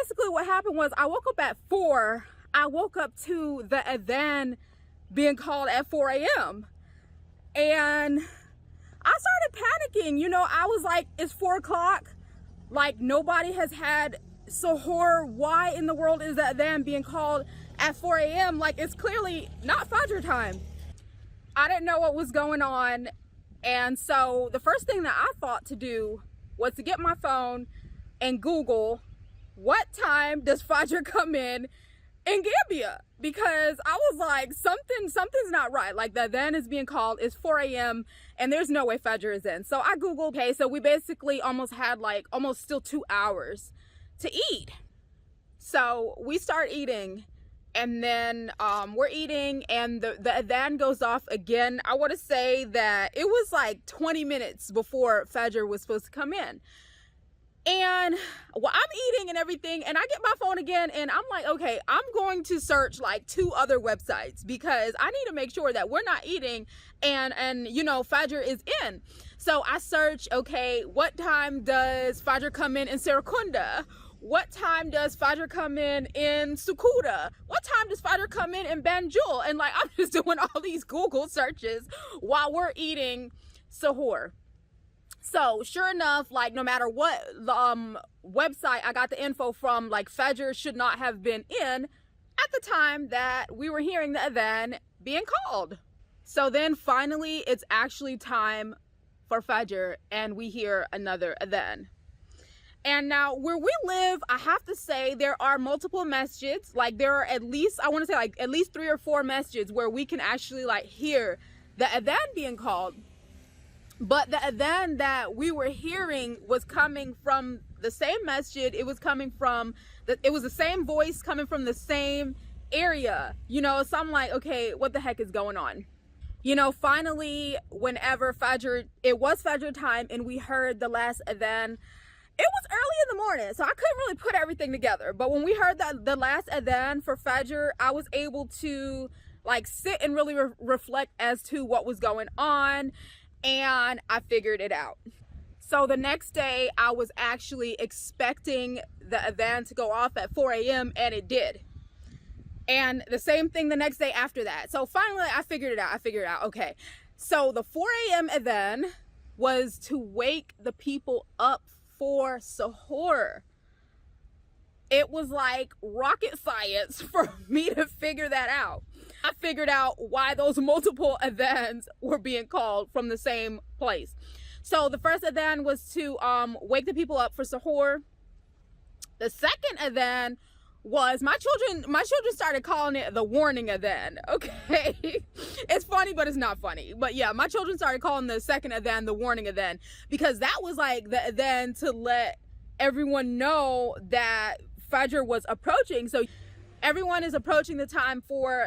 basically what happened was I woke up at 4. I woke up to the adhan being called at 4 a.m. and I started panicking. You know, I was like, it's 4 o'clock. Like, nobody has had suhoor. Why in the world is the adhan being called at 4 a.m.? Like, it's clearly not Fajr time. I didn't know what was going on. And so the first thing that I thought to do was to get my phone and Google, what time does Fajr come in Gambia? Because I was like, something's not right. Like, the adhan is being called, it's 4 a.m. and there's no way Fajr is in. So I Googled, okay, so we basically almost had like almost still 2 hours to eat. So we start eating, and then we're eating, and the adhan goes off again. I want to say that it was like 20 minutes before Fajr was supposed to come in. And well, I'm eating and everything, and I get my phone again, and I'm like, okay, I'm going to search like 2 other websites because I need to make sure that we're not eating and you know, Fajr is in. So I search, okay, what time does Fajr come in Serekunda? What time does Fajr come in Sukuta? What time does Fajr come in Banjul? And like, I'm just doing all these Google searches while we're eating sahur. So sure enough, like, no matter what website I got the info from, like, Fajr should not have been in at the time that we were hearing the adhan being called. So then finally it's actually time for Fajr, and we hear another adhan. And now where we live, I have to say there are multiple masjids. Like, there are at least, I want to say like at least 3 or 4 masjids where we can actually like hear the adhan being called. But the adhan that we were hearing was coming from the same masjid. It was coming from, it was the same voice coming from the same area, you know. So I'm like, okay, what the heck is going on? You know, finally, whenever it was Fajr time and we heard the last adhan, it was early in the morning, so I couldn't really put everything together. But when we heard that the last adhan for Fajr, I was able to like sit and really reflect as to what was going on. And I figured it out. So the next day I was actually expecting the adhan to go off at 4 a.m. and it did. And the same thing the next day after that. So finally I figured it out. Okay. So the 4 a.m. adhan was to wake the people up for sahur. It was like rocket science for me to figure that out. I figured out why those multiple adhans were being called from the same place. So the first adhan was to wake the people up for sahur. The second adhan was my children started calling it the warning adhan. Okay, it's funny, but it's not funny. But yeah, my children started calling the second adhan the warning adhan, because that was like the adhan to let everyone know that Fajr was approaching. So everyone is approaching the time for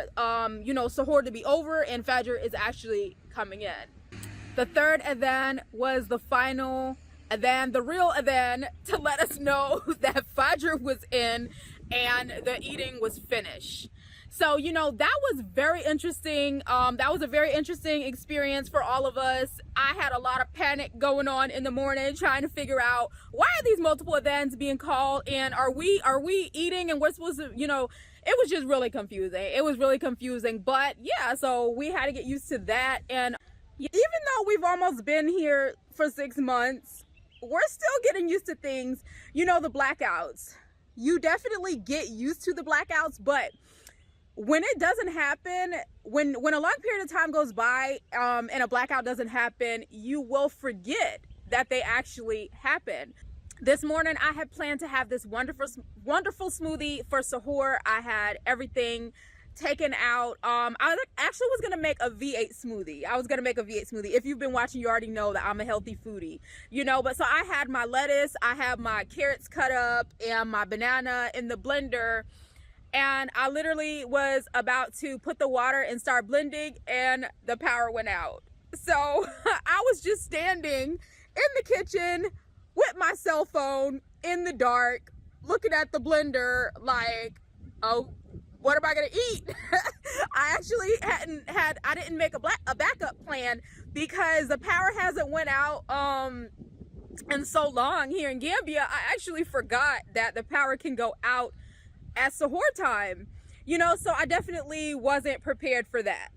you know, sahur to be over, and Fajr is actually coming in. The third adhan was the final adhan, the real adhan, to let us know that Fajr was in and the eating was finished. So, you know, that was very interesting. That was a very interesting experience for all of us. I had a lot of panic going on in the morning, trying to figure out, why are these multiple adhans being called, and are we eating, and we're supposed to, you know, it was just really confusing. It was really confusing. But yeah, so we had to get used to that. And even though we've almost been here for 6 months, we're still getting used to things. You know, the blackouts. You definitely get used to the blackouts, but when it doesn't happen, when a long period of time goes by and a blackout doesn't happen, you will forget that they actually happen. This morning I had planned to have this wonderful smoothie for sahur. I had everything taken out. I actually was gonna make a V8 smoothie. If you've been watching, you already know that I'm a healthy foodie, you know. But so I had my lettuce, I have my carrots cut up, and my banana in the blender, and I literally was about to put the water and start blending, and the power went out. So I was just standing in the kitchen with my cell phone in the dark, looking at the blender like, oh, what am I gonna eat? I actually I didn't make a backup plan because the power hasn't went out in so long here in Gambia, I actually forgot that the power can go out at sahur time, you know, so I definitely wasn't prepared for that.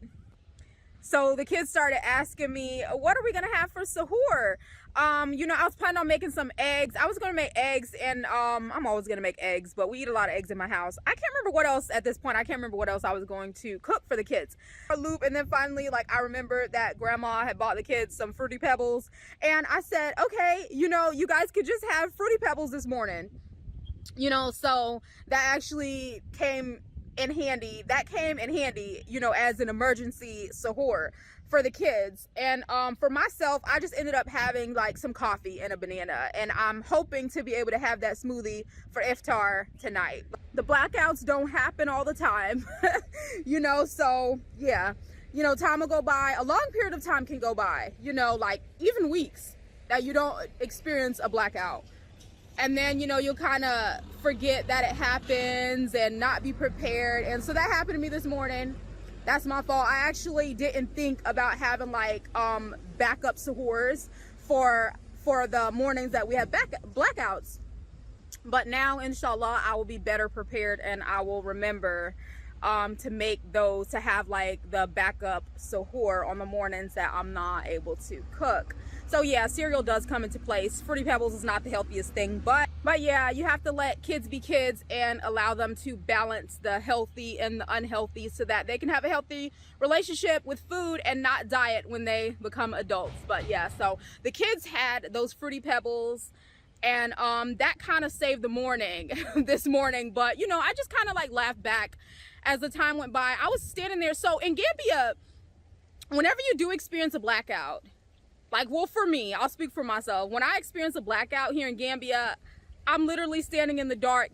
So the kids started asking me, what are we gonna have for sahur? You know, I was planning on making some eggs. I was gonna make eggs, and I'm always gonna make eggs, but we eat a lot of eggs in my house. I can't remember what else at this point. I can't remember what else I was going to cook for the kids. A loop, and then finally, like, I remembered that grandma had bought the kids some Fruity Pebbles, and I said, okay, you know, you guys could just have Fruity Pebbles this morning. You know, so that actually came in handy. That came in handy, you know, as an emergency sahur for the kids. And for myself, I just ended up having like some coffee and a banana, and I'm hoping to be able to have that smoothie for iftar tonight. The blackouts don't happen all the time. You know, so yeah, you know, time will go by. A long period of time can go by, you know, like even weeks that you don't experience a blackout. And then, you know, you'll kind of forget that it happens and not be prepared. And so that happened to me this morning. That's my fault. I actually didn't think about having like backup sahurs for the mornings that we have blackouts. But now, inshallah, I will be better prepared, and I will remember to make those, to have like the backup sahur on the mornings that I'm not able to cook. So yeah, cereal does come into place. Fruity Pebbles is not the healthiest thing, but yeah, you have to let kids be kids and allow them to balance the healthy and the unhealthy so that they can have a healthy relationship with food and not diet when they become adults. But yeah, so the kids had those Fruity Pebbles, and that kind of saved the morning this morning. But you know, I just kind of like laughed back as the time went by. I was standing there. So in Gambia, whenever you do experience a blackout, like, well, for me, I'll speak for myself. When I experience a blackout here in Gambia, I'm literally standing in the dark,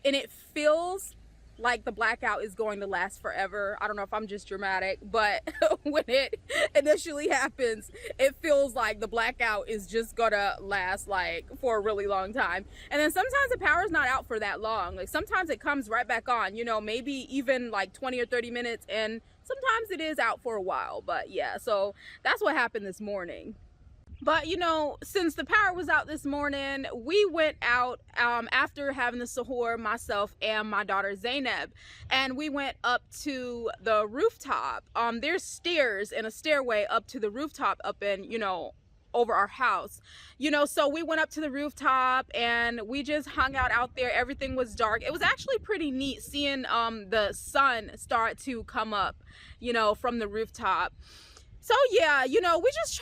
and it feels like the blackout is going to last forever. I don't know if I'm just dramatic, but when it initially happens, it feels like the blackout is just gonna last like for a really long time. And then sometimes the power's not out for that long. Like sometimes it comes right back on, you know, maybe even like 20 or 30 minutes, and sometimes it is out for a while. But yeah, so that's what happened this morning. But you know, since the power was out this morning, we went out after having the sahur, myself and my daughter Zainab, and we went up to the rooftop. There's stairs and a stairway up to the rooftop up in, you know, over our house, you know, so we went up to the rooftop and we just hung out there. Everything was dark. It was actually pretty neat seeing the sun start to come up, you know, from the rooftop. So yeah, you know, we just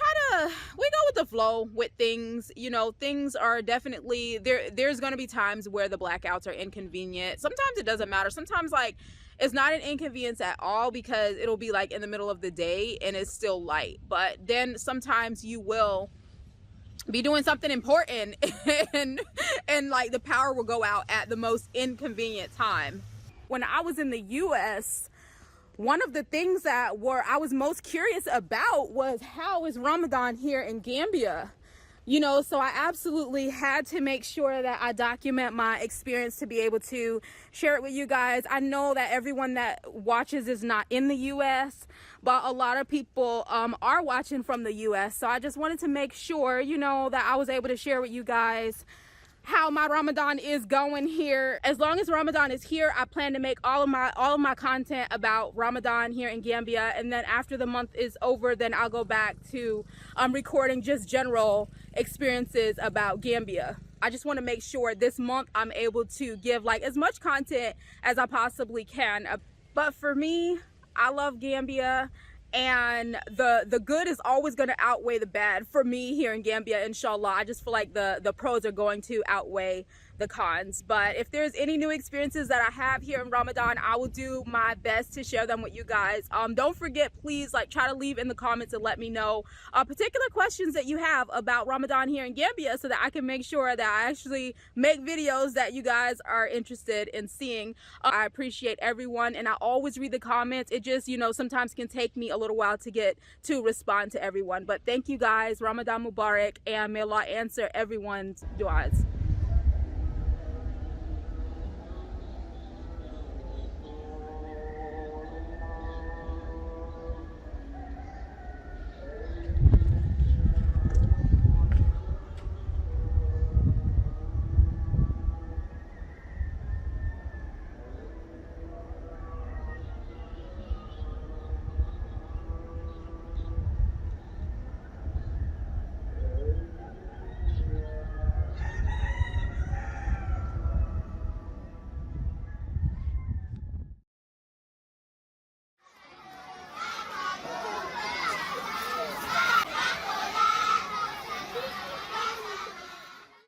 we go with the flow with things. You know, things are definitely there's going to be times where the blackouts are inconvenient. Sometimes it doesn't matter. Sometimes like it's not an inconvenience at all, because it'll be like in the middle of the day and it's still light. But then sometimes you will be doing something important and like the power will go out at the most inconvenient time. When I was in the US, one of the things that I was most curious about was, how is Ramadan here in Gambia? You know, so I absolutely had to make sure that I document my experience to be able to share it with you guys. I know that everyone that watches is not in the US, but a lot of people are watching from the US. So I just wanted to make sure, you know, that I was able to share with you guys how my Ramadan is going here. As long as Ramadan is here, I plan to make all of my content about Ramadan here in Gambia, and then after the month is over, then I'll go back to recording just general experiences about Gambia. I just want to make sure this month I'm able to give like as much content as I possibly can. But for me, I love Gambia, and the good is always going to outweigh the bad for me here in Gambia, inshallah. I just feel like the pros are going to outweigh the cons. But if there's any new experiences that I have here in Ramadan, I will do my best to share them with you guys. Don't forget, please, like, try to leave in the comments and let me know particular questions that you have about Ramadan here in Gambia, so that I can make sure that I actually make videos that you guys are interested in seeing. I appreciate everyone, and I always read the comments. It just, you know, sometimes can take me a little while to get to respond to everyone. But thank you guys. Ramadan Mubarak, and may Allah answer everyone's du'as.